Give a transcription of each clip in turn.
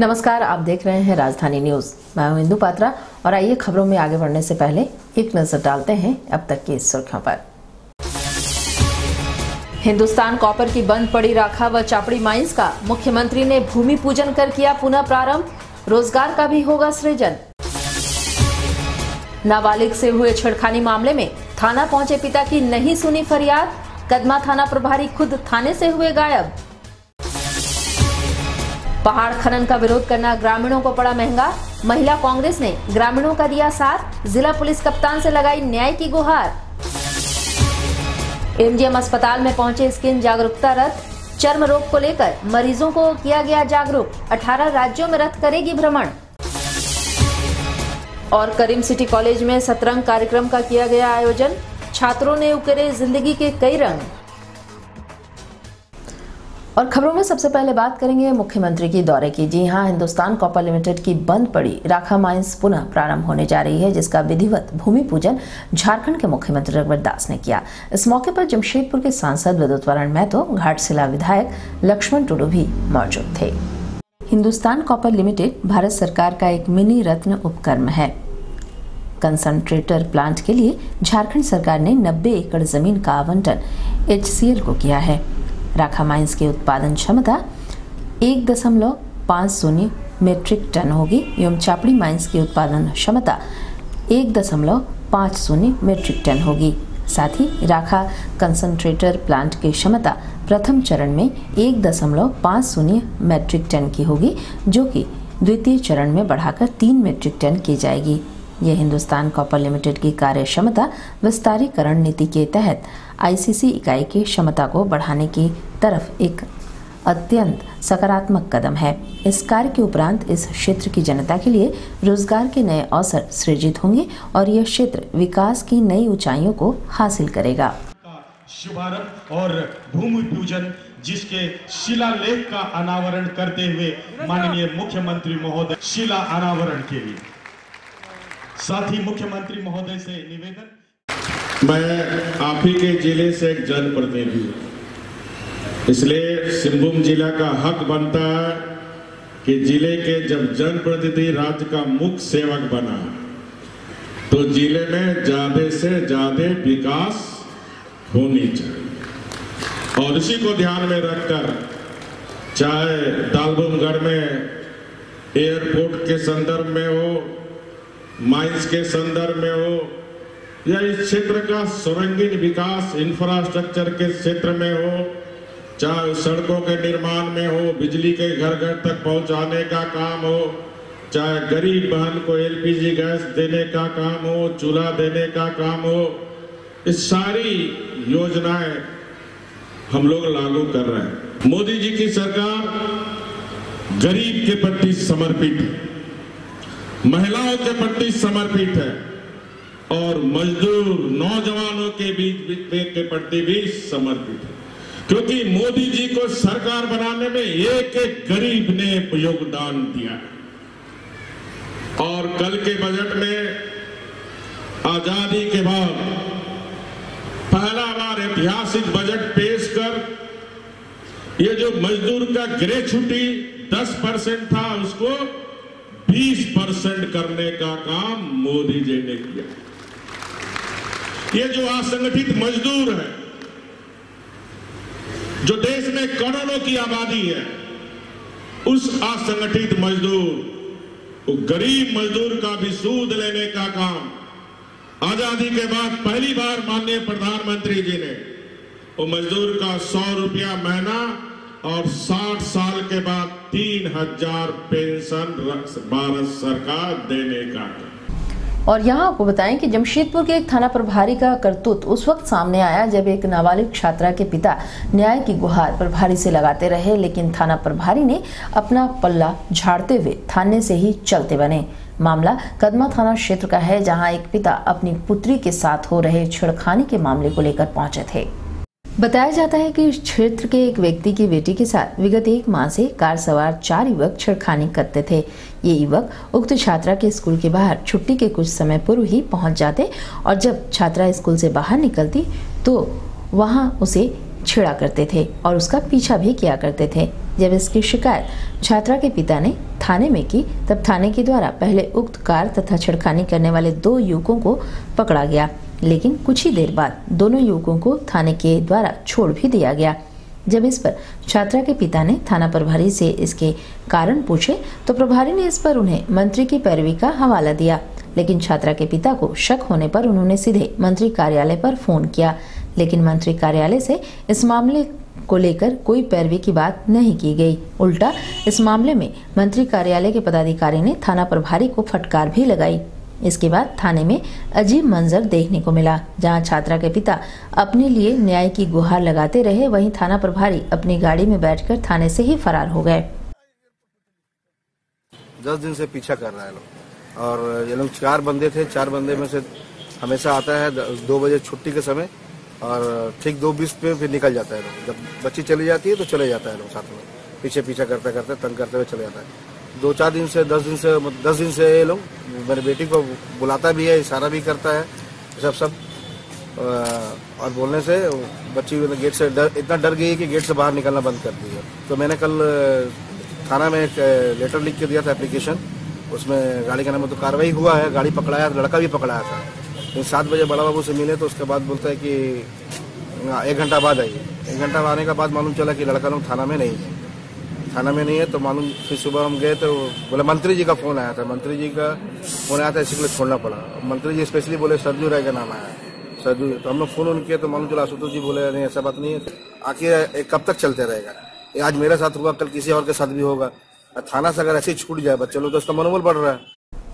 नमस्कार, आप देख रहे हैं राजधानी न्यूज। मैं हूं इंदु पात्रा और आइए खबरों में आगे बढ़ने से पहले एक नजर डालते हैं अब तक की सुर्खियों पर। हिंदुस्तान कॉपर की बंद पड़ी राखा व चापड़ी माइंस का मुख्यमंत्री ने भूमि पूजन कर किया पुनः प्रारंभ, रोजगार का भी होगा सृजन। नाबालिग से हुए छेड़खानी मामले में थाना पहुंचे पिता की नहीं सुनी फरियाद, कदमा थाना प्रभारी खुद थाने से हुए गायब। पहाड़ खनन का विरोध करना ग्रामीणों को पड़ा महंगा, महिला कांग्रेस ने ग्रामीणों का दिया साथ, जिला पुलिस कप्तान से लगाई न्याय की गुहार। एमजीएम अस्पताल में पहुंचे स्किन जागरूकता रथ, चर्म रोग को लेकर मरीजों को किया गया जागरूक, 18 राज्यों में रथ करेगी भ्रमण। और करीम सिटी कॉलेज में सतरंग कार्यक्रम का किया गया आयोजन, छात्रों ने उकेरे जिंदगी के कई रंग। और खबरों में सबसे पहले बात करेंगे मुख्यमंत्री की दौरे की। जी हां, हिंदुस्तान कॉपर लिमिटेड की बंद पड़ी राखा माइंस पुनः प्रारंभ होने जा रही है, जिसका विधिवत भूमि पूजन झारखंड के मुख्यमंत्री रघुवर दास ने किया। इस मौके पर जमशेदपुर के सांसद विद्युतवरण महतो, घाटशिला विधायक लक्ष्मण टुडू भी मौजूद थे। हिंदुस्तान कॉपर लिमिटेड भारत सरकार का एक मिनी रत्न उपक्रम है। कंसंट्रेटर प्लांट के लिए झारखंड सरकार ने 90 एकड़ जमीन का आवंटन HCL को किया है। राखा माइंस की उत्पादन क्षमता 1.50 मीट्रिक टन होगी एवं चापड़ी माइंस की उत्पादन क्षमता 1.50 मीट्रिक टन होगी। साथ ही राखा कंसंट्रेटर प्लांट की क्षमता प्रथम चरण में 1.50 मीट्रिक टन की होगी, जो कि द्वितीय चरण में बढ़ाकर 3 मीट्रिक टन की जाएगी। यह हिंदुस्तान कॉपर लिमिटेड की कार्य क्षमता विस्तारीकरण नीति के तहत ICC इकाई की क्षमता को बढ़ाने की तरफ एक अत्यंत सकारात्मक कदम है। इस कार्य के उपरांत इस क्षेत्र की जनता के लिए रोजगार के नए अवसर सृजित होंगे और यह क्षेत्र विकास की नई ऊंचाइयों को हासिल करेगा। शुभारंभ और भूमि पूजन, जिसके शिलालेख का अनावरण करते हुए माननीय मुख्यमंत्री महोदय शिला अनावरण के लिए, साथ ही मुख्यमंत्री महोदय से निवेदन। मैं आप ही के जिले से एक जनप्रतिनिधि हूँ, इसलिए सिंहभूम जिला का हक बनता है कि जिले के जब जनप्रतिनिधि राज्य का मुख्य सेवक बना तो जिले में ज्यादा से ज्यादा विकास होनी चाहिए। और इसी को ध्यान में रखकर चाहे दालबोमगढ़ में एयरपोर्ट के संदर्भ में हो, माइंस के संदर्भ में हो, या इस क्षेत्र का सर्वांगीण विकास इंफ्रास्ट्रक्चर के क्षेत्र में हो, चाहे सड़कों के निर्माण में हो, बिजली के घर घर तक पहुंचाने का काम हो, चाहे गरीब बहन को LPG गैस देने का काम हो, चूल्हा देने का काम हो, इस सारी योजनाएं हम लोग लागू कर रहे हैं। मोदी जी की सरकार गरीब के प्रति समर्पित है, महिलाओं के प्रति समर्पित है और मजदूर नौजवानों के के प्रति भी समर्पित है, क्योंकि मोदी जी को सरकार बनाने में एक एक गरीब ने योगदान दिया है। और कल के बजट में आजादी के बाद पहला बार ऐतिहासिक बजट पेश कर ये जो मजदूर का ग्रेच्युटी 10% था उसको 20% करने का काम मोदी जी ने किया। ये जो असंगठित मजदूर है, जो देश में करोड़ों की आबादी है, उस असंगठित मजदूर, गरीब मजदूर का भी सूद लेने का काम आजादी के बाद पहली बार माननीय प्रधानमंत्री जी ने वो मजदूर का 100 रुपया महीना और 60 साल के बाद 3000 पेंशन भारत सरकार देने का। और यहाँ आपको बताएं कि जमशेदपुर के एक थाना प्रभारी का करतूत उस वक्त सामने आया जब एक नाबालिग छात्रा के पिता न्याय की गुहार प्रभारी से लगाते रहे, लेकिन थाना प्रभारी ने अपना पल्ला झाड़ते हुए थाने से ही चलते बने। मामला कदमा थाना क्षेत्र का है, जहां एक पिता अपनी पुत्री के साथ हो रहे छेड़खानी के मामले को लेकर पहुंचे थे। बताया जाता है कि इस क्षेत्र के एक व्यक्ति की बेटी के साथ विगत 1 माह से कार सवार 4 युवक छेड़खानी करते थे। ये युवक उक्त छात्रा के स्कूल के बाहर छुट्टी के कुछ समय पूर्व ही पहुंच जाते और जब छात्रा स्कूल से बाहर निकलती तो वहां उसे छेड़ा करते थे और उसका पीछा भी किया करते थे। जब इसकी शिकायत छात्रा के पिता ने थाने में की, तब थाने के द्वारा पहले उक्त कार तथा छेड़खानी करने वाले 2 युवकों को पकड़ा गया, लेकिन कुछ ही देर बाद दोनों युवकों को थाने के द्वारा छोड़ भी दिया गया। जब इस पर छात्रा के पिता ने थाना प्रभारी से इसके कारण पूछे तो प्रभारी ने इस पर उन्हें मंत्री की पैरवी का हवाला दिया, लेकिन छात्रा के पिता को शक होने पर उन्होंने सीधे मंत्री कार्यालय पर फोन किया, लेकिन मंत्री कार्यालय से इस मामले को लेकर कोई पैरवी की बात नहीं की गई। उल्टा इस मामले में मंत्री कार्यालय के पदाधिकारी ने थाना प्रभारी को फटकार भी लगाई। इसके बाद थाने में अजीब मंजर देखने को मिला, जहां छात्रा के पिता अपने लिए न्याय की गुहार लगाते रहे, वहीं थाना प्रभारी अपनी गाड़ी में बैठकर थाने से ही फरार हो गए। 10 दिन से पीछा कर रहा है लोग, और ये लोग 4 बंदे थे। 4 बंदे में से हमेशा आता है 2 बजे छुट्टी के समय, और ठीक 2:20 पे फिर निकल जाता है लोग। जब बच्ची चली जाती है तो चले जाता है लोग साथ में, पीछा करते करते तंग करते हुए चले जाता है। 2-4 दिन से 10 दिन से ये लोग मेरे बेटी को बुलाता भी है, इशारा भी करता है, सब और बोलने से बच्ची गेट से इतना डर गई कि गेट से बाहर निकलना बंद कर दी है। तो मैंने कल थाना में एक लेटर लिख के दिया था, एप्लीकेशन, उसमें गाड़ी का नाम तो कार्रवाई हुआ है, गाड़ी पकड़ाया, लड़का भी पकड़ाया था। लेकिन 7 बजे बड़ा बाबू से मिले तो उसके बाद बोलता है कि 1 घंटा बाद आइए। 1 घंटा आने के बाद मालूम चला कि लड़का लोग थाना में नहीं है। तो मालूम फिर सुबह हम गए तो बोले मंत्री जी का फोन आया था, इसलिए छोड़ना पड़ा। मंत्री जी स्पेशली बोले सरजू राय का नाम आया, सरजू। तो हम लोग फोन किए तो मालूम चला आशुतोष जी बोले नहीं ऐसा बात नहीं है। आखिर कब तक चलते रहेगा? ये आज मेरे साथ हुआ, कल किसी और के साथ भी होगा। थाना से अगर ऐसे छूट जाए बच्चे लोग तो उसका मनोबल बढ़ रहा है।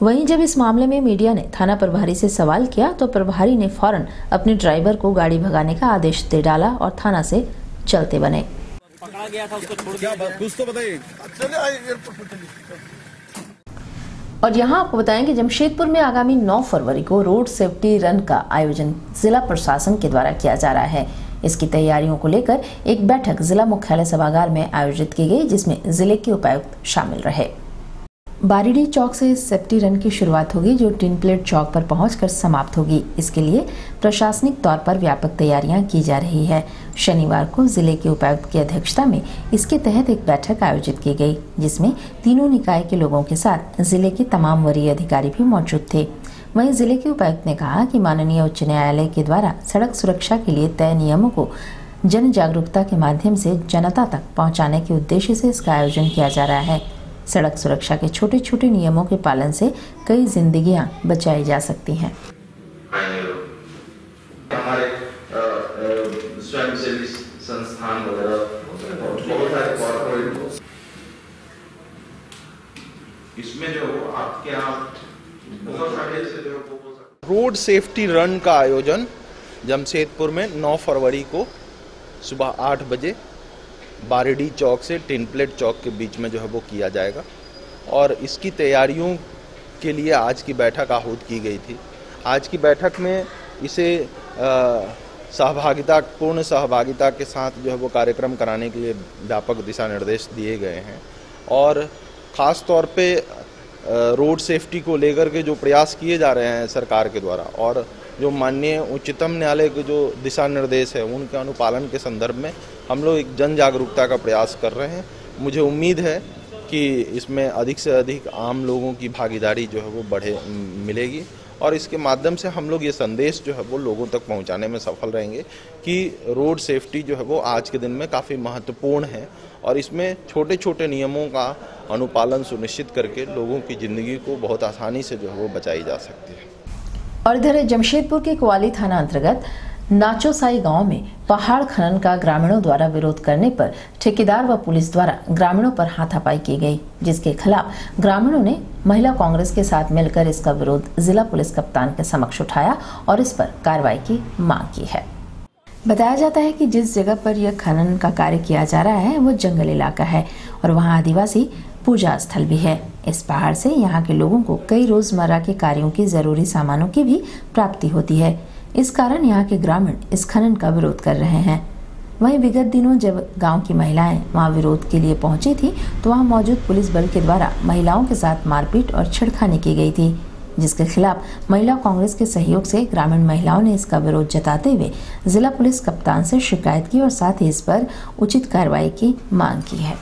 वहीं जब इस मामले में मीडिया ने थाना प्रभारी से सवाल किया तो प्रभारी ने फौरन अपने ड्राइवर को गाड़ी भगाने का आदेश दे डाला और थाना से चलते बने। पकड़ा गया था, उसको छोड़ दिया, कुछ तो बताइए। और यहाँ आपको बताएं कि जमशेदपुर में आगामी 9 फरवरी को रोड सेफ्टी रन का आयोजन जिला प्रशासन के द्वारा किया जा रहा है। इसकी तैयारियों को लेकर एक बैठक जिला मुख्यालय सभागार में आयोजित की गई, जिसमें जिले के उपायुक्त शामिल रहे। बारीडी चौक से इस सेफ्टी रन की शुरुआत होगी, जो टिन प्लेट चौक पर पहुंचकर समाप्त होगी। इसके लिए प्रशासनिक तौर पर व्यापक तैयारियां की जा रही है। शनिवार को जिले के उपायुक्त की अध्यक्षता में इसके तहत एक बैठक आयोजित की गई, जिसमें तीनों निकाय के लोगों के साथ जिले के तमाम वरीय अधिकारी भी मौजूद थे। वहीं जिले के उपायुक्त ने कहा कि माननीय उच्च न्यायालय के द्वारा सड़क सुरक्षा के लिए तय नियमों को जन जागरूकता के माध्यम से जनता तक पहुँचाने के उद्देश्य से इसका आयोजन किया जा रहा है। सड़क सुरक्षा के छोटे छोटे नियमों के पालन से कई जिंदगियां बचाई जा सकती हैं। हमारे स्वयंसेवी संस्थान वगैरह बहुत सारे कॉर्पोरेट, इसमें जो आपके यहाँ बहुत सारे रोड सेफ्टी रन का आयोजन जमशेदपुर में 9 फरवरी को सुबह 8 बजे बारीडी चौक से टिन प्लेट चौक के बीच में जो है वो किया जाएगा। और इसकी तैयारियों के लिए आज की बैठक आहूत की गई थी। आज की बैठक में इसे पूर्ण सहभागिता के साथ जो है वो कार्यक्रम कराने के लिए व्यापक दिशा निर्देश दिए गए हैं। और ख़ास तौर पे रोड सेफ्टी को लेकर के जो प्रयास किए जा रहे हैं सरकार के द्वारा, और जो माननीय उच्चतम न्यायालय के जो दिशा निर्देश है उनके अनुपालन के संदर्भ में हम लोग एक जन जागरूकता का प्रयास कर रहे हैं। मुझे उम्मीद है कि इसमें अधिक से अधिक आम लोगों की भागीदारी जो है वो मिलेगी, और इसके माध्यम से हम लोग ये संदेश जो है वो लोगों तक पहुंचाने में सफल रहेंगे कि रोड सेफ्टी जो है वो आज के दिन में काफ़ी महत्वपूर्ण है, और इसमें छोटे छोटे नियमों का अनुपालन सुनिश्चित करके लोगों की ज़िंदगी को बहुत आसानी से जो है वो बचाई जा सकती है। और इधर जमशेदपुर के कोवाली थाना अंतर्गत नाचोसाई गांव में पहाड़ खनन का ग्रामीणों द्वारा विरोध करने पर ठेकेदार व पुलिस द्वारा ग्रामीणों पर हाथापाई की गई, जिसके खिलाफ ग्रामीणों ने महिला कांग्रेस के साथ मिलकर इसका विरोध जिला पुलिस कप्तान के समक्ष उठाया और इस पर कार्रवाई की मांग की है। बताया जाता है कि जिस जगह पर यह खनन का कार्य किया जा रहा है वो जंगल इलाका है और वहाँ आदिवासी पूजा स्थल भी है। इस पहाड़ से यहाँ के लोगों को कई रोजमर्रा के कार्यों की जरूरी सामानों की भी प्राप्ति होती है। इस कारण यहाँ के ग्रामीण इस खनन का विरोध कर रहे हैं। वहीं विगत दिनों जब गांव की महिलाएं वहां विरोध के लिए पहुंची थी तो वहां मौजूद पुलिस बल के द्वारा महिलाओं के साथ मारपीट और छेड़खानी की गई थी, जिसके खिलाफ महिला कांग्रेस के सहयोग से ग्रामीण महिलाओं ने इसका विरोध जताते हुए जिला पुलिस कप्तान से शिकायत की और साथ ही इस पर उचित कार्रवाई की मांग की है।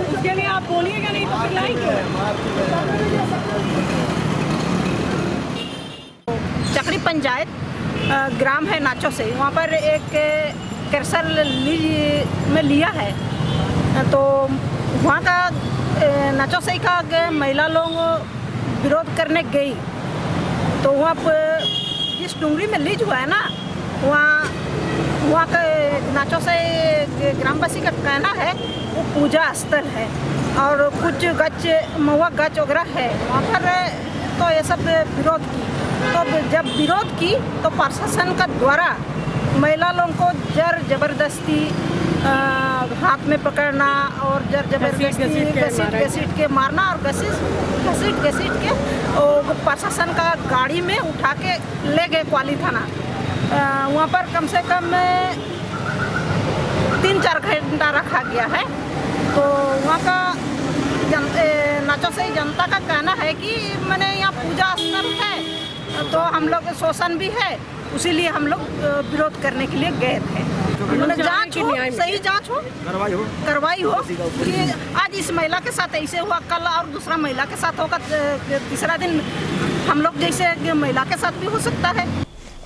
उसके लिए आप बोलिएगा नहीं तो लाएंगे। चकड़ी पंचायत ग्राम है नाचो से, वहाँ पर एक कैंसर में लिया है, तो वहाँ का नाचो से का महिला लोग विरोध करने गई, तो वहाँ पर जिस डूंगरी में लीज हुआ है ना, वहाँ का नाचो से ग्रामवासी का कहना है वो पूजा स्थल है और कुछ गच महुआ गच वगैरह है वहाँ पर, तो ये सब विरोध की। तो जब विरोध की तो प्रशासन का द्वारा महिला लोगों को जबरदस्ती हाथ में पकड़ना और जबरदस्ती घसीट के मारना और घसीट के प्रशासन का गाड़ी में उठा के ले गए क्वाली थाना। वहाँ पर कम से कम 3-4 घंटा रखा गया है। तो वहाँ का नाचो से जनता का कहना है कि मैंने यहाँ पूजा स्थल है तो हम लोग शोषण भी है, उसीलिए हम लोग विरोध करने के लिए गए थे। उन्होंने जांच हो, सही जांच हो, करवाई हो कि आज इस महिला के साथ ऐसे हुआ, कल और दूसरा महिला के साथ होगा, तीसरा दिन हम लोग जैसे महिला के साथ भी हो सकता है।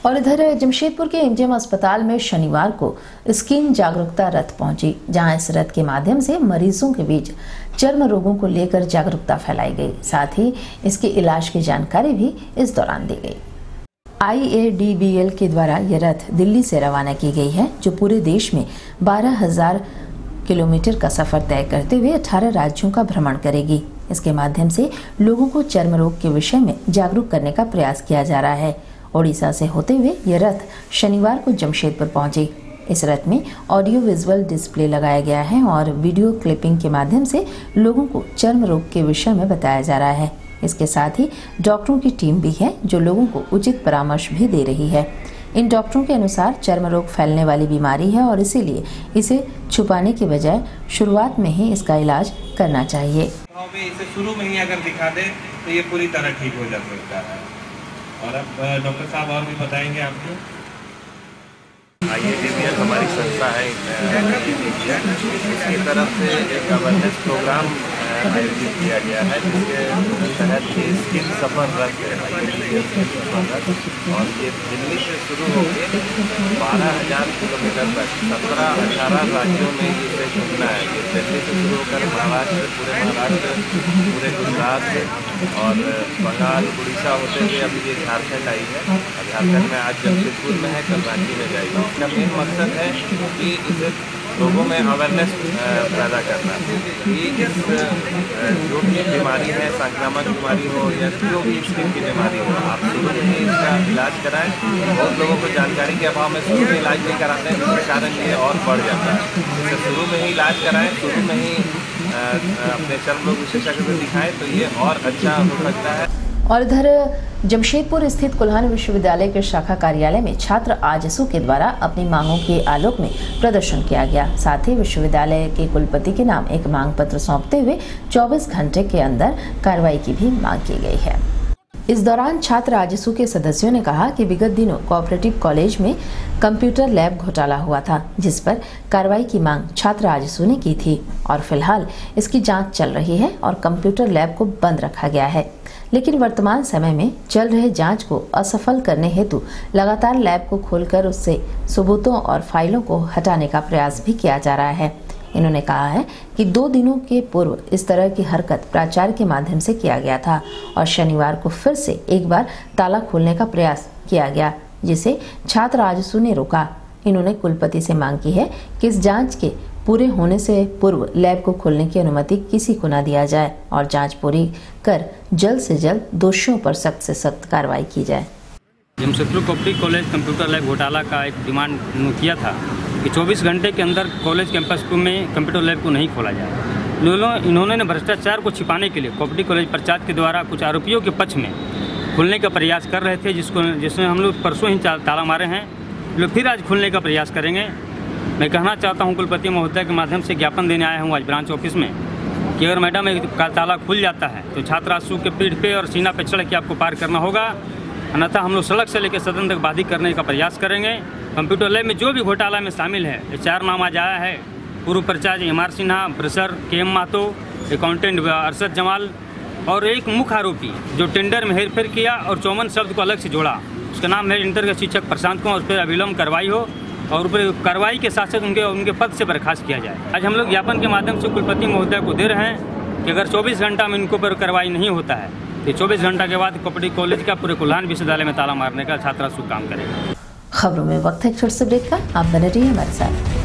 और इधर जमशेदपुर के एमजीएम अस्पताल में शनिवार को स्किन जागरूकता रथ पहुंची, जहां इस रथ के माध्यम से मरीजों के बीच चर्म रोगों को लेकर जागरूकता फैलाई गई, साथ ही इसके इलाज की जानकारी भी इस दौरान दी गई। IADBL के द्वारा यह रथ दिल्ली से रवाना की गई है, जो पूरे देश में 12,000 किलोमीटर का सफर तय करते हुए 18 राज्यों का भ्रमण करेगी। इसके माध्यम से लोगों को चर्म रोग के विषय में जागरूक करने का प्रयास किया जा रहा है। ओडिशा से होते हुए यह रथ शनिवार को जमशेदपुर पहुंची। इस रथ में ऑडियो विजुअल डिस्प्ले लगाया गया है और वीडियो क्लिपिंग के माध्यम से लोगों को चर्म रोग के विषय में बताया जा रहा है। इसके साथ ही डॉक्टरों की टीम भी है जो लोगों को उचित परामर्श भी दे रही है। इन डॉक्टरों के अनुसार चर्म रोग फैलने वाली बीमारी है और इसीलिए इसे छुपाने के बजाय शुरुआत में ही इसका इलाज करना चाहिए। इसे शुरू में ही अगर दिखा दे तो ये पूरी तरह ठीक हो जा सकता है। और अब डॉक्टर साहब और भी बताएंगे आपको। IADBL हमारी संस्था है, इसकी तरफ से एक अवेयरनेस प्रोग्राम आयोजित किया गया है, जिसके तहत स्किन सफर रथ और ये दिल्ली से शुरू होकर 12,000 किलोमीटर तक 17-18 राज्यों में इसे घूमना है। ये दिल्ली से शुरू होकर महाराष्ट्र, पूरे गुजरात और बंगाल, उड़ीसा होते हुए अभी ये झारखंड आई है। झारखंड में आज जमशेदपुर में है, कल रांची में जाएगी। इसका मेन मकसद है कि इसे लोगों में अवेयरनेस पैदा करना कि इस जो भी बीमारी है, संक्रामक बीमारी हो या जो भी स्किन की बीमारी हो, आप शुरू में ही इसका इलाज कराएं। बहुत लोगों को जानकारी के अभाव में शुरू में इलाज नहीं कराते हैं, जिसके कारण ये और बढ़ जाता है। इसे शुरू में ही इलाज कराएं, शुरू में ही अपने चर्म रोग विशेषज्ञ को दिखाएं तो ये और अच्छा हो सकता है। और इधर जमशेदपुर स्थित कुल्हान विश्वविद्यालय के शाखा कार्यालय में छात्र आजसू के द्वारा अपनी मांगों के आलोक में प्रदर्शन किया गया। साथ ही विश्वविद्यालय के कुलपति के नाम एक मांग पत्र सौंपते हुए 24 घंटे के अंदर कार्रवाई की भी मांग की गई है। इस दौरान छात्र आजसू के सदस्यों ने कहा कि विगत दिनों कोऑपरेटिव कॉलेज में कंप्यूटर लैब घोटाला हुआ था, जिस पर कार्रवाई की मांग छात्र आजसू ने की थी और फिलहाल इसकी जांच चल रही है और कंप्यूटर लैब को बंद रखा गया है। लेकिन वर्तमान समय में चल रहे जांच को असफल करने हेतु लगातार लैब को खोलकर उससे सबूतों और फाइलों को हटाने का प्रयास भी किया जा रहा है। इन्होंने कहा है कि 2 दिनों के पूर्व इस तरह की हरकत प्राचार्य के माध्यम से किया गया था और शनिवार को फिर से एक बार ताला खोलने का प्रयास किया गया, जिसे छात्र आजसू ने रोका। इन्होंने कुलपति से मांग की है कि इस जांच के पूरे होने से पूर्व लैब को खोलने की अनुमति किसी को न दिया जाए और जांच पूरी कर जल्द से जल्द दोषियों पर सख्त से सख्त कार्रवाई की जाए। Jamshedpur cooperative college computer lab घोटाला का एक डिमांड किया था कि 24 घंटे के अंदर कॉलेज कैंपस में कंप्यूटर लैब को नहीं खोला जाए। इन्होंने भ्रष्टाचार को छिपाने के लिए कोऑपरेटिव कॉलेज प्राचार्य के द्वारा कुछ आरोपियों के पक्ष में खोलने का प्रयास कर रहे थे, जिसमें हम लोग परसों ही ताला मारे हैं। लोग फिर आज खोलने का प्रयास करेंगे। मैं कहना चाहता हूं कुलपति महोदय के माध्यम से ज्ञापन देने आया हूं आज ब्रांच ऑफिस में कि अगर मैडम का ताला खुल जाता है तो छात्र आजसू के पीठ पे और सीना पे चढ़ के आपको पार करना होगा, अन्यथा हम लोग सड़क से लेकर सदन तक बाधित करने का प्रयास करेंगे। कंप्यूटर लैब में जो भी घोटाला में शामिल है, 4 नाम आज आया है पूर्व प्राचार्य MR Sinha, professor KM Mahto, accountant Arshad Jamal और एक मुख्य आरोपी जो टेंडर में हेरफेर किया और 54 शब्द को अलग से जोड़ा, उसका नाम है इंटर के शिक्षक प्रशांत कुमार। उस पर अविलंब कार्रवाई हो और उस पर कार्रवाई के साथ साथ उनके पद से बर्खास्त किया जाए। आज हम लोग ज्ञापन के माध्यम से कुलपति महोदय को दे रहे हैं कि अगर 24 घंटा में इनको पर कार्रवाई नहीं होता है तो 24 घंटा के बाद कॉपरेटिव कॉलेज का पूरे कोल्हान विश्वविद्यालय में ताला मारने का छात्रा शुभ काम करेगा। खबरों में वक्त है एक छोटे से ब्रेक का, आप बने रहिए हमारे साथ।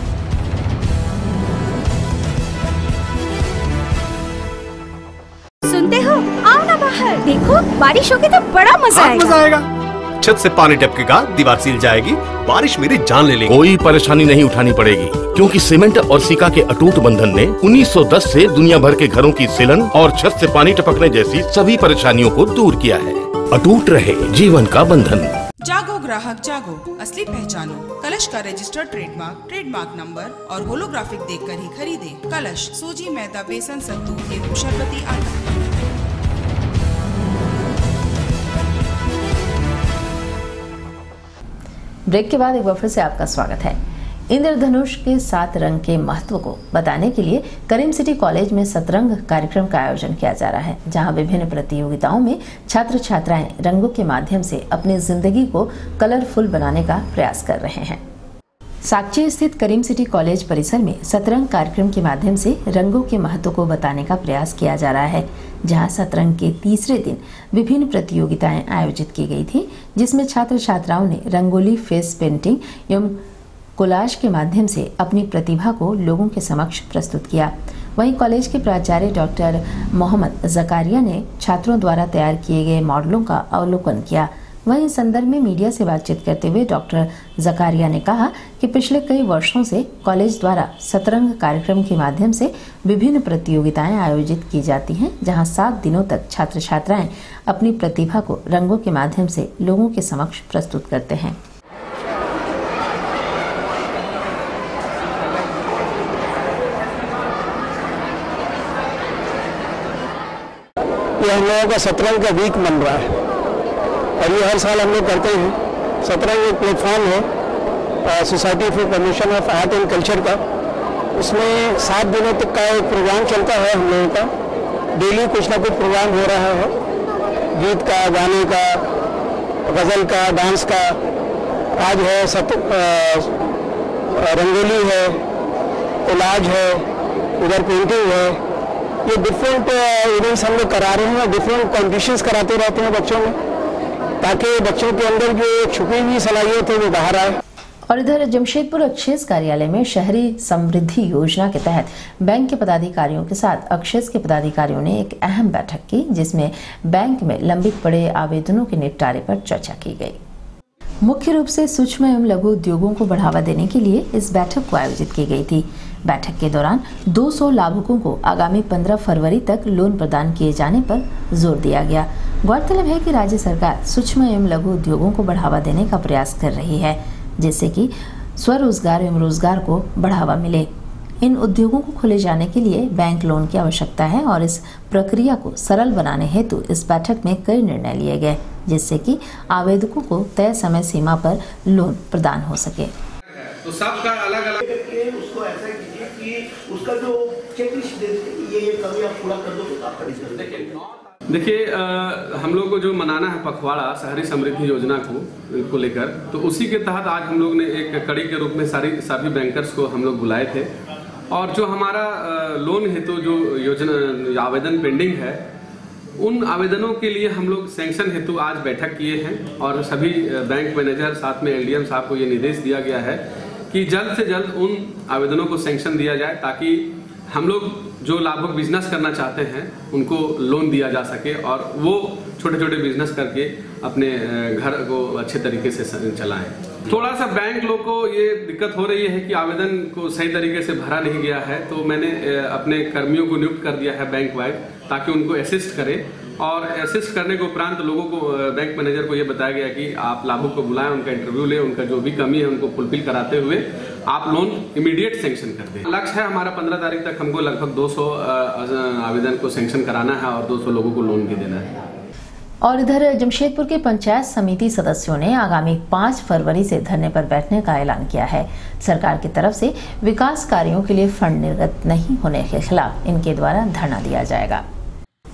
सुनते हो, आओ ना बाहर, देखो बारिश होगी तो बड़ा मजा आएगा। छत से पानी टपकेगा, दीवार सील जाएगी, बारिश मेरी जान ले लेगी। कोई परेशानी नहीं उठानी पड़ेगी क्योंकि सीमेंट और सिका के अटूट बंधन ने 1910 से दुनिया भर के घरों की सिलन और छत से पानी टपकने जैसी सभी परेशानियों को दूर किया है। अटूट रहे जीवन का बंधन। जागो ग्राहक जागो, असली पहचानो। कलश का रजिस्टर्ड ट्रेडमार्क नंबर और होलोग्राफिक देखकर ही खरीदे। कलश सूजी, मैदा, बेसन, सत्तू एवं शरबती आटा। ब्रेक के बाद एक बार फिर से आपका स्वागत है। इंद्रधनुष के 7 रंग के महत्व को बताने के लिए करीम सिटी कॉलेज में सतरंग कार्यक्रम का आयोजन किया जा रहा है, जहां विभिन्न प्रतियोगिताओं में छात्र छात्राएं रंगों के माध्यम से अपनी जिंदगी को कलरफुल बनाने का प्रयास कर रहे हैं। साकची स्थित करीम सिटी कॉलेज परिसर में सतरंग कार्यक्रम के माध्यम से रंगों के महत्व को बताने का प्रयास किया जा रहा है, जहां सतरंग के तीसरे दिन विभिन्न प्रतियोगिताएं आयोजित की गई थी, जिसमें छात्र छात्राओं ने रंगोली, फेस पेंटिंग एवं कोलाज के माध्यम से अपनी प्रतिभा को लोगों के समक्ष प्रस्तुत किया। वहीं कॉलेज के प्राचार्य डॉक्टर मोहम्मद जकारिया ने छात्रों द्वारा तैयार किए गए मॉडलों का अवलोकन किया। वहीं इस संदर्भ में मीडिया से बातचीत करते हुए डॉक्टर जकारिया ने कहा कि पिछले कई वर्षों से कॉलेज द्वारा सतरंग कार्यक्रम के माध्यम से विभिन्न प्रतियोगिताएं आयोजित की जाती हैं, जहां 7 दिनों तक छात्र छात्राएं अपनी प्रतिभा को रंगों के माध्यम से लोगों के समक्ष प्रस्तुत करते हैं। ये हम लोगों का सतरंग का वीक बन रहा है और ये हर साल हम लोग करते हैं। सतरंग एक प्लेटफॉर्म है society for promotion of art and culture का। उसमें 7 दिनों तक का एक प्रोग्राम चलता है हम लोगों का। डेली कुछ ना कुछ प्रोग्राम हो रहा है, गीत का, गाने का, गज़ल का, डांस का। आज है रंगोली है, कोलाज है, उधर पेंटिंग है। ये डिफरेंट इवेंट्स हम लोग करा रहे हैं और डिफरेंट कॉम्पिटिशन्स कराते रहते हैं बच्चों में, ताकि बच्चों के अंदर जो छुपी हुई सलाहियत है वो बाहर आए। और इधर जमशेदपुर अक्षेस कार्यालय में शहरी समृद्धि योजना के तहत बैंक के पदाधिकारियों के साथ अक्षेस के पदाधिकारियों ने एक अहम बैठक की, जिसमें बैंक में लंबित पड़े आवेदनों के निपटारे पर चर्चा की गई। मुख्य रूप से सूक्ष्म एवं लघु उद्योगों को बढ़ावा देने के लिए इस बैठक को आयोजित की गई थी। बैठक के दौरान 200 लाभुकों को आगामी 15 फरवरी तक लोन प्रदान किए जाने पर जोर दिया गया। गौरतलब है कि राज्य सरकार सूक्ष्म एवं लघु उद्योगों को बढ़ावा देने का प्रयास कर रही है, जिससे कि स्वरोजगार एवं रोजगार को बढ़ावा मिले। इन उद्योगों को खोले जाने के लिए बैंक लोन की आवश्यकता है और इस प्रक्रिया को सरल बनाने हेतु इस बैठक में कई निर्णय लिए गए, जिससे कि आवेदकों को तय समय सीमा पर लोन प्रदान हो सके। तो सबका अलग अलग उसको ऐसा कीजिए कि उसका जो चेकलिस्ट दे दीजिए, ये कभी आप पूरा कर दो तो आप देखिए हम लोग को जो मनाना है पखवाड़ा शहरी समृद्धि योजना को लेकर, तो उसी के तहत आज हम लोग ने एक कड़ी के रूप में सभी बैंकर्स को हम लोग बुलाए थे और जो हमारा लोन हेतु जो योजना आवेदन पेंडिंग है, उन आवेदनों के लिए हम लोग सैंक्शन हेतु आज बैठक किए हैं और सभी बैंक मैनेजर साथ में एलडीएम साहब को ये निर्देश दिया गया है कि जल्द से जल्द उन आवेदनों को सैंक्शन दिया जाए, ताकि हम लोग जो लाभुक बिजनेस करना चाहते हैं उनको लोन दिया जा सके और वो छोटे छोटे बिजनेस करके अपने घर को अच्छे तरीके से चलाएं। थोड़ा सा बैंक लोग को ये दिक्कत हो रही है कि आवेदन को सही तरीके से भरा नहीं गया है, तो मैंने अपने कर्मियों को नियुक्त कर दिया है बैंक वाइज, ताकि उनको असिस्ट करे और असिस्ट करने के उपरांत लोगों को बैंक मैनेजर को ये बताया गया कि आप लाभुक को बुलाएं, उनका इंटरव्यू लें, उनका जो भी कमी है उनको फुलफिल कराते हुए आप लोन इमीडिएट सैंक्शन कर दें। लक्ष्य है हमारा 15 तारीख तक हमको लगभग 200 आवेदन को सैंक्शन कराना है और 200 लोगों को लोन भी देना है। और इधर जमशेदपुर के पंचायत समिति सदस्यों ने आगामी 5 फरवरी से धरने पर बैठने का ऐलान किया है। सरकार की तरफ से विकास कार्यों के लिए फंड निर्गत नहीं होने के खिलाफ इनके द्वारा धरना दिया जाएगा।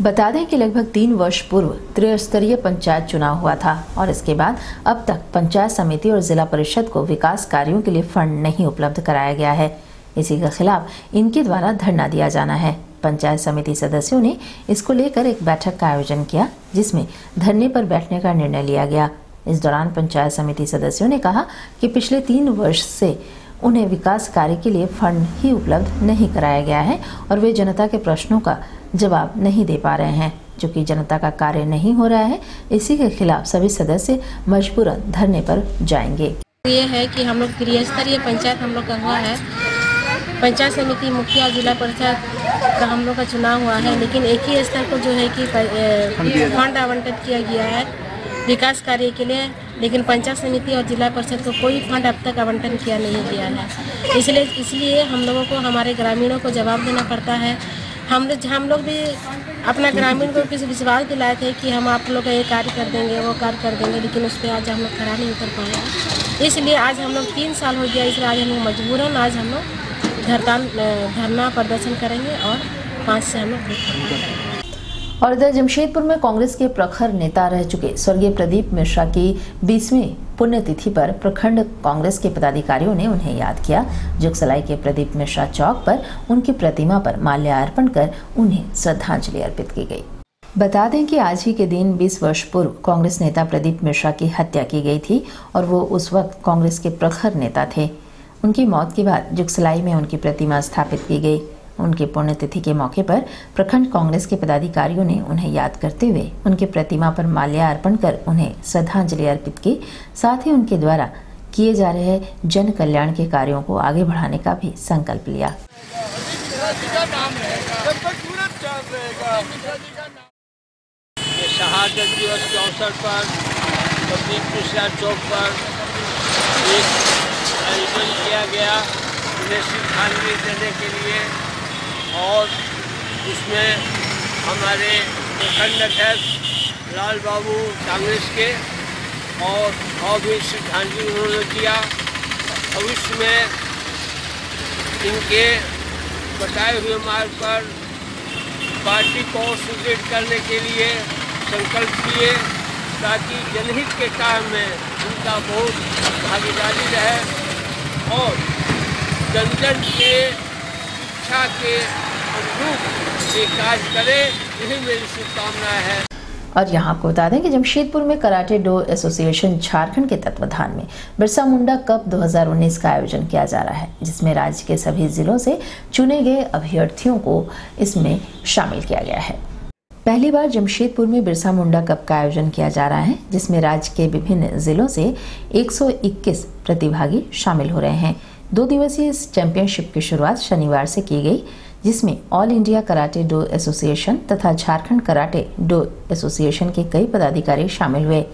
बता दें कि लगभग 3 वर्ष पूर्व त्रिस्तरीय पंचायत चुनाव हुआ था और इसके बाद अब तक पंचायत समिति और जिला परिषद को विकास कार्यों के लिए फंड नहीं उपलब्ध कराया गया है। इसी के खिलाफ इनके द्वारा धरना दिया जाना है। पंचायत समिति सदस्यों ने इसको लेकर एक बैठक का आयोजन किया, जिसमें धरने पर बैठने का निर्णय लिया गया। इस दौरान पंचायत समिति सदस्यों ने कहा कि पिछले 3 वर्ष से उन्हें विकास कार्य के लिए फंड ही उपलब्ध नहीं कराया गया है और वे जनता के प्रश्नों का जवाब नहीं दे पा रहे हैं। चूँकि जनता का कार्य नहीं हो रहा है, इसी के खिलाफ सभी सदस्य मजबूरन धरने पर जाएंगे। ये है कि हम लोग त्रिस्तरीय पंचायत हम लोग का हुआ है, पंचायत समिति मुखिया जिला परिषद का हम लोग का चुनाव हुआ है, लेकिन एक ही स्तर को जो है कि फंड आवंटित किया गया है विकास कार्य के लिए, लेकिन पंचायत समिति और जिला परिषद को कोई फंड अब तक आवंटन किया नहीं गया है। इसलिए हम लोगों को हमारे ग्रामीणों को जवाब देना पड़ता है। हम लोग भी अपना ग्रामीण को किसी विश्वास दिलाए थे कि हम आप लोग ये कार्य कर देंगे, वो कार्य कर देंगे, लेकिन उस पर आज हम लोग खड़ा नहीं कर पाए। इसलिए आज हम लोग 3 साल हो गया, इसलिए आज हम लोग मजबूरन आज हम लोग धरना प्रदर्शन करेंगे और 5 से हम लोग। और इधर जमशेदपुर में कांग्रेस के प्रखर नेता रह चुके स्वर्गीय प्रदीप मिश्रा की 20वीं पुण्यतिथि पर प्रखंड कांग्रेस के पदाधिकारियों ने उन्हें याद किया। जुगसलाई के प्रदीप मिश्रा चौक पर उनकी प्रतिमा पर माल्यार्पण कर उन्हें श्रद्धांजलि अर्पित की गई। बता दें कि आज ही के दिन 20 वर्ष पूर्व कांग्रेस नेता प्रदीप मिश्रा की हत्या की गई थी और वो उस वक्त कांग्रेस के प्रखर नेता थे। उनकी मौत के बाद जुगसलाई में उनकी प्रतिमा स्थापित की गई। उनकी पुण्यतिथि के मौके पर प्रखंड कांग्रेस के पदाधिकारियों ने उन्हें याद करते हुए उनकी प्रतिमा पर माल्यार्पण कर उन्हें श्रद्धांजलि अर्पित की। साथ ही उनके द्वारा किए जा रहे जन कल्याण के कार्यों को आगे बढ़ाने का भी संकल्प लिया। शहादत दिवस के अवसर पर प्रदीप मिश्रा चौक पर एक आयोजन किया गया उन्हें श्रद्धांजलि देने के लिए, और उसमें हमारे प्रखंड अध्यक्ष लाल बाबू कांग्रेस के और भी श्रद्धांजलि उन्होंने किया। भविष्य में इनके बताए हुए मार्ग पर पार्टी को सुदृढ़ करने के लिए संकल्प किए, ताकि जनहित के काम में उनका बहुत भागीदारी रहे और जन जन के इच्छा के अनुरूप ये कार्य करे, यही मेरी शुभकामना है। और यहाँ आपको बता दें कि जमशेदपुर में कराटे डो एसोसिएशन झारखंड के तत्वाधान में बिरसा मुंडा कप 2019 का आयोजन किया जा रहा है, जिसमें राज्य के सभी जिलों से चुने गए अभ्यर्थियों को इसमें शामिल किया गया है। पहली बार जमशेदपुर में बिरसा मुंडा कप का आयोजन किया जा रहा है, जिसमें राज्य के विभिन्न जिलों से 121 प्रतिभागी शामिल हो रहे हैं। 2 दिवसीय इस चैंपियनशिप की शुरुआत शनिवार से की गई, जिसमें all India karate do association तथा झारखंड कराटे डो एसोसिएशन के कई पदाधिकारी शामिल हुए।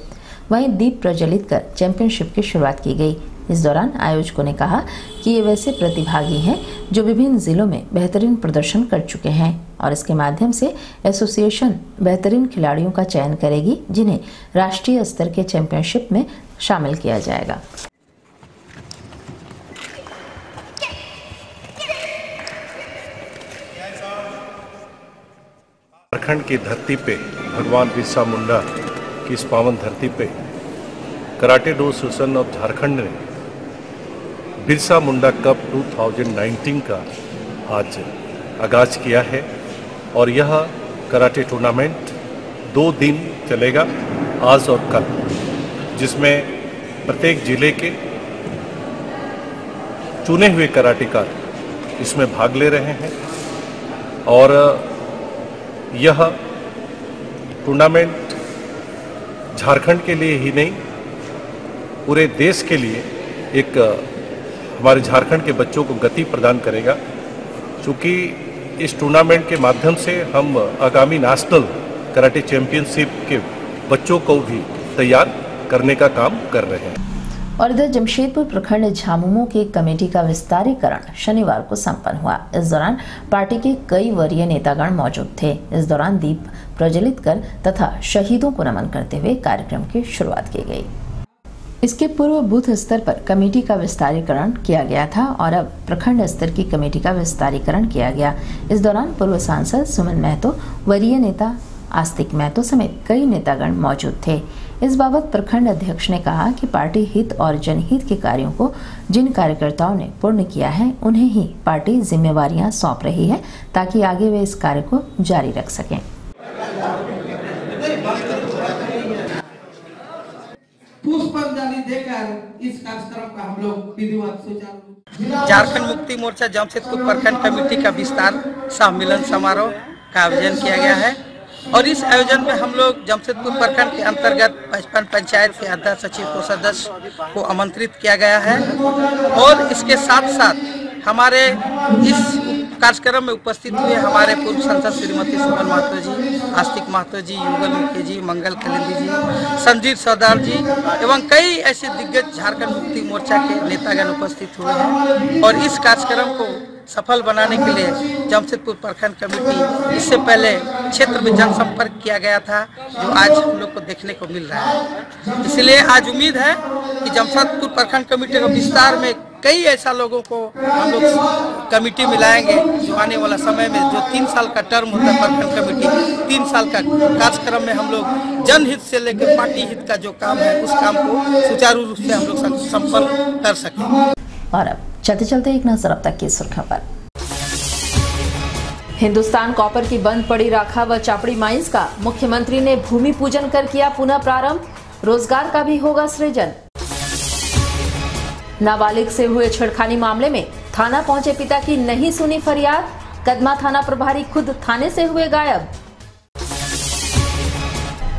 वहीं दीप प्रज्वलित कर चैंपियनशिप की शुरुआत की गई। इस दौरान आयोजकों ने कहा कि ये वैसे प्रतिभागी हैं जो विभिन्न जिलों में बेहतरीन प्रदर्शन कर चुके हैं और इसके माध्यम से एसोसिएशन बेहतरीन खिलाड़ियों का चयन करेगी, जिन्हें राष्ट्रीय स्तर के चैंपियनशिप में शामिल किया जाएगा। झारखंड की धरती पे भगवान बिरसा मुंडा की इस पावन धरती पे karate do association of Jharkhand ने बिरसा मुंडा कप 2019 का आज आगाज किया है और यह कराटे टूर्नामेंट 2 दिन चलेगा, आज और कल, जिसमें प्रत्येक जिले के चुने हुए कराटेकार इसमें भाग ले रहे हैं। और यह टूर्नामेंट झारखंड के लिए ही नहीं, पूरे देश के लिए एक हमारे झारखंड के बच्चों को गति प्रदान करेगा, क्योंकि इस टूर्नामेंट के माध्यम से हम आगामी नेशनल कराटे चैंपियनशिप के बच्चों को भी तैयार करने का काम कर रहे हैं। और इधर जमशेदपुर प्रखंड झामुमो की कमेटी का विस्तारीकरण शनिवार को संपन्न हुआ। इस दौरान पार्टी के कई वरीय नेतागण मौजूद थे। इस दौरान दीप प्रज्वलित कर तथा शहीदों को नमन करते हुए कार्यक्रम की शुरुआत की गई। इसके पूर्व बूथ स्तर पर कमेटी का विस्तारीकरण किया गया था और अब प्रखंड स्तर की कमेटी का विस्तारीकरण किया गया। इस दौरान पूर्व सांसद सुमन महतो, वरीय नेता आस्तिक महतो समेत कई नेतागण मौजूद थे। इस बाबत प्रखंड अध्यक्ष ने कहा कि पार्टी हित और जनहित के कार्यों को जिन कार्यकर्ताओं ने पूर्ण किया है उन्हें ही पार्टी जिम्मेवारियां सौंप रही है ताकि आगे वे इस कार्य को जारी रख सकें। पुष्पांजलि देकर इस कार्यक्रम का हम लोग विधिवत सुचारू। झारखंड मुक्ति मोर्चा जमशेदपुर प्रखंड कमेटी का विस्तार सम्मेलन समारोह का आयोजन किया गया है और इस आयोजन में हम लोग जमशेदपुर प्रखंड के अंतर्गत 55 पंचायत के अध्यक्ष सचिव को सदस्य को आमंत्रित किया गया है और इसके साथ साथ हमारे इस कार्यक्रम में उपस्थित हुए हमारे पूर्व सांसद श्रीमती सुमन महतो जी, आस्तिक महतो जी, युगल मुखी जी, मंगल कलिंदी जी, संजीव सरदार जी एवं कई ऐसे दिग्गज झारखंड मुक्ति मोर्चा के नेतागण उपस्थित हुए हैं और इस कार्यक्रम को सफल बनाने के लिए जमशेदपुर प्रखंड कमेटी इससे पहले क्षेत्र में जनसंपर्क किया गया था जो आज हम लोग को देखने को मिल रहा है। इसलिए आज उम्मीद है कि जमशेदपुर प्रखंड कमेटी के विस्तार में कई ऐसा लोगों को हम लोग कमेटी मिलाएंगे जो आने वाला समय में जो 3 साल का टर्म होता है प्रखंड कमेटी 3 साल का कार्यक्रम में हम लोग जनहित से लेकर पार्टी हित का जो काम है उस काम को सुचारू रूप से हम लोग संपन्न कर सकें। और अब चलते चलते एक नजर अब तक की सुर्खियों पर। हिंदुस्तान कॉपर की बंद पड़ी राखा व चापड़ी माइंस का मुख्यमंत्री ने भूमि पूजन कर किया पुनः प्रारंभ, रोजगार का भी होगा सृजन। नाबालिग से हुए छेड़खानी मामले में थाना पहुंचे पिता की नहीं सुनी फरियाद, कदमा थाना प्रभारी खुद थाने से हुए गायब।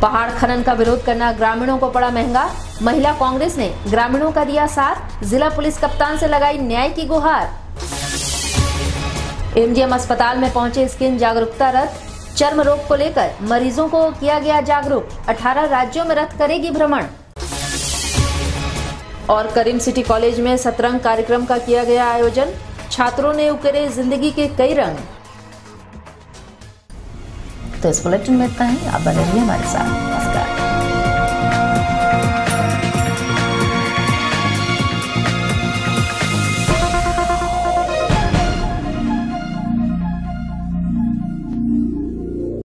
पहाड़ खनन का विरोध करना ग्रामीणों को पड़ा महंगा, महिला कांग्रेस ने ग्रामीणों का दिया साथ, जिला पुलिस कप्तान से लगाई न्याय की गुहार। एमजीएम अस्पताल में पहुंचे स्किन जागरूकता रथ, चर्म रोग को लेकर मरीजों को किया गया जागरूक, 18 राज्यों में रथ करेगी भ्रमण। और करीम सिटी कॉलेज में सतरंग कार्यक्रम का किया गया आयोजन, छात्रों ने उकेरे जिंदगी के कई रंग। तो इस बुलेटिन में इतना ही, आप बने रहिए हमारे साथ।